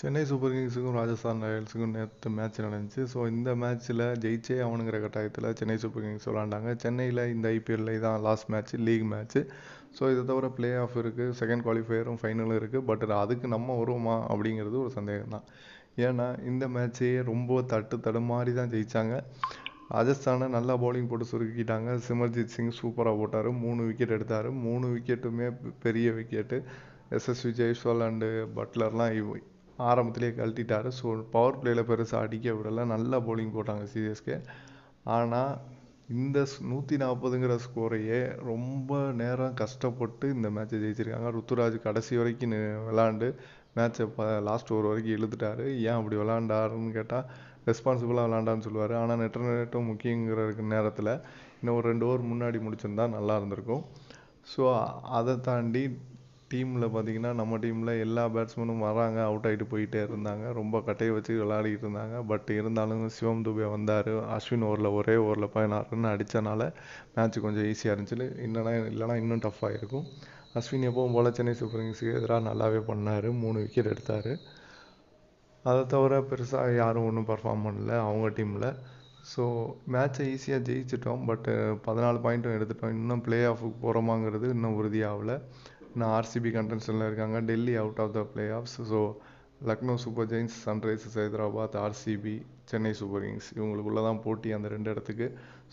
Chennai super கிங்ஸுக்கும் Rajasthan ராயல்ஸுக்கும் நேற்று match நடந்துச்சு. So இந்த மேட்ச்சில் ஜெயிச்சே ஆகணுங்கிற கட்டாயத்தில் சென்னை சூப்பர் கிங்ஸ் விளாண்டாங்க. சென்னையில் இந்த ஐபிஎல்ல இதான் last match, league match. So இதை தவிர பிளே ஆஃப் இருக்குது, செகண்ட் குவாலிஃபயரும் ஃபைனலும் இருக்குது. பட் அதுக்கு நம்ம வருவோமா அப்படிங்கிறது ஒரு சந்தேகம் தான். ஏன்னா இந்த மேட்ச்சையே ரொம்ப தடுமாறி தான் ஜெயித்தாங்க. ராஜஸ்தானை நல்லா பவுலிங் போட்டு சுருக்கிட்டாங்க. சிமர்ஜித் சிங் சூப்பராக போட்டார், 3 விக்கெட் எடுத்தார். 3 விக்கெட்டுமே பெரிய விக்கெட்டு. எஸ்எஸ்வி ஜெய்ஸ்வால் அண்டு பட்லர்லாம் ஆரம்பத்திலே கழட்டிட்டார். ஸோ பவர் பிளேயில் பெருசாக அடிக்க விடலை, நல்லா பவுலிங் போட்டாங்க சிஎஸ்கே. ஆனால் இந்த 140ங்கிற ஸ்கோரையே ரொம்ப நேரம் கஷ்டப்பட்டு இந்த மேட்ச்சை ஜெயிச்சிருக்காங்க. ருத்துராஜ் கடைசி வரைக்கும் விளாண்டு மேட்ச்சை லாஸ்ட் ஓவர் வரைக்கும் இழுத்துட்டாரு. ஏன் அப்படி விளாண்டாருன்னு கேட்டால் ரெஸ்பான்சிபிளாக விளாண்டான்னு சொல்லுவார். ஆனால் நெட்டும் முக்கியங்கிற நேரத்தில் இன்னும் ஒரு 2 ஓவர் முன்னாடி முடிச்சிருந்தா நல்லா இருந்திருக்கும். ஸோ அதை தாண்டி டீமில் பார்த்திங்கன்னா நம்ம டீமில் எல்லா பேட்ஸ்மேனும் வராங்க, அவுட் ஆகிட்டு போயிட்டே இருந்தாங்க. ரொம்ப கட்டையை வச்சு விளையாடிட்டு இருந்தாங்க. பட் இருந்தாலும் சிவம் துபே வந்தார். அஸ்வின் ஒரே ஓவரில் 16 ரன் அடித்தனால மேட்ச் கொஞ்சம் ஈஸியாக இருந்துச்சு. இல்லைனா இன்னும் டஃப்பாக இருக்கும். அஸ்வின் எப்பவும் போல் சென்னை சூப்பர் கிங்ஸுக்கு எதிராக நல்லாவே பண்ணார், 3 விக்கெட் எடுத்தார். அதை தவிர பெருசாக யாரும் ஒன்றும் பர்ஃபார்ம் பண்ணல அவங்க டீமில். ஸோ மேட்ச்சை ஈஸியாக ஜெயிச்சிட்டோம். பட்டு 14 பாயிண்ட்டும் எடுத்துட்டோம். இன்னும் பிளே ஆஃபுக்கு போகிறோமாங்கிறது இன்னும் உறுதியாகலை. இன்னும் ஆர்சிபி கண்டென்ஷனில் இருக்காங்க. Delhi out of the playoffs. So Lucknow super giants, Sunrisers Hyderabad, RCB, Chennai super kings இவங்களுக்குள்ளே தான் போட்டி அந்த 2 இடத்துக்கு.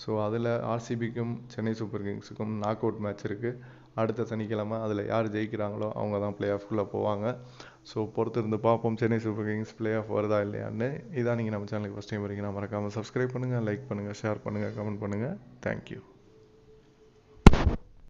ஸோ அதில் ஆர்சிபிக்கும் சென்னை சூப்பர் கிங்ஸுக்கும் நாக் அவுட் மேட்ச் இருக்குது அடுத்த சனிக்கிழமை. அதில் யார் ஜெயிக்கிறாங்களோ அவங்க தான் பிளே ஆஃப்குள்ளே போவாங்க. ஸோ பொறுத்திருந்து பார்ப்போம் Chennai super Kings play off வருதா இல்லையான்னு. இதான் நீங்கள் நம்ம சேனலுக்கு ஃபஸ்ட் டைம் வரீங்கன்னா மறக்காமல் சப்ஸ்கிரைப் பண்ணுங்கள், லைக் பண்ணுங்கள், ஷேர் பண்ணுங்கள், கமெண்ட் பண்ணுங்கள். தேங்க்யூ.